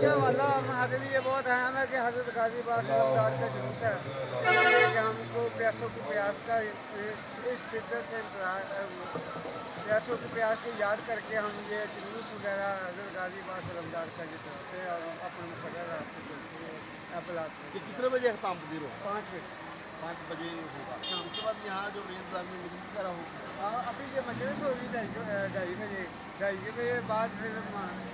ہمارے لیے بہت اہم ہے کہ حضرت غازی باس رمضان کا جلوس ہے کہ ہم کو پیاسوں کی پیاس کا اس شدت سے پیاسوں کی پیاس کو یاد کر کے ہم یہ جلوس وغیرہ حضرت غازی باس رمضان کا جو کرتے ہیں اور اپنے مقرر راستے چلتے ہیں اپلاتے ہیں. کتنے بجے اختتام پذیر ہو؟ 5 بجے. 5 بجے ہوگا. اس کے بعد یہاں جو انتظامیہ مجلس وغیرہ ہوگی. ابھی یہ مجلس ہوگی 2:30 بجے بعد پھر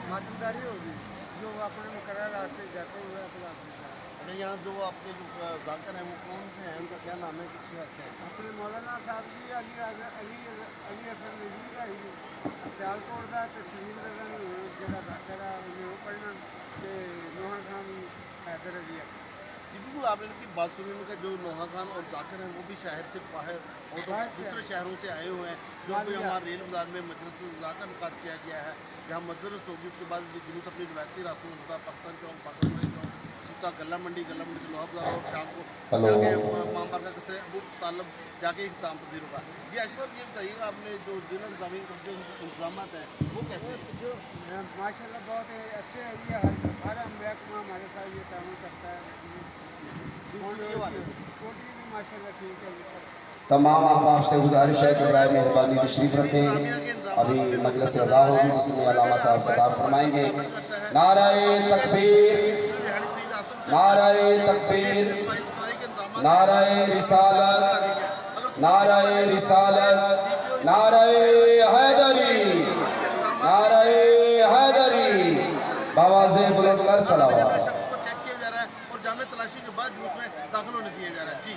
ماتمداری ہوگی جو اپنے مقررہ راستے جاتے ہوئے اپلاتے ہیں. اچھا یہاں جو آپ کے جو ذاکر ہیں وہ کون سے ہیں؟ ان کا کیا نام ہے؟ کس شہر سے ہیں؟ اپنے مولانا صاحب جی علی حسن رضوی کا ہی سیالکوٹ کا تسلیم رضا جگہ ذاکر ہے وہ پڑھنا کہ نوحہ خان حیدر علی ہے. جی بالکل آپ نے کی بات سنی ان کا جو نوحہ خان اور ذاکر ہیں وہ بھی شہر سے باہر اور دوسرے شہروں سے آئے ہوئے ہیں جو بھی ہمارے ریل بازار میں مجلس ذاکر منعقد کیا گیا ہے. یہاں مجلس ہوگی اس کے بعد یہ جلوس اپنی روایتی راستوں ہوتا ہے پاکستان چوک چوک سیتا گلہ منڈی سے لوہا بازار اور شام کو جا کے امام بارگاہ قصر ابو طالب جا کے اختتام پذیر ہوگا. یہ اشرف یہ بتائیے گا آپ نے جو ضلع انتظامیہ کے جو انتظامات ہیں وہ کیسے ہیں؟ جو ماشاء اللہ بہت اچھے ہیں. یہ ہر محکمہ ہمارے ساتھ یہ تعاون کرتا ہے. سکیورٹی بھی ماشاء اللہ ٹھیک ہے. تمام احباب سے گزارش ہے کہ برائے مہربانی تشریف رکھیں. ابھی مجلس اعزاز ہوگی جس میں علامہ صاحب خطاب فرمائیں گے. نعرہ تکبیر، نعرہ تکبیر، نعرہ رسالت، نعرہ رسالت، نعرہ حیدری، نعرہ حیدری. بآواز بلند کر صلوات. شخص کو چیک کیا جا رہا ہے اور جامع تلاشی کے بعد جلوس میں داخل ہونے دیا جا رہا ہے. جی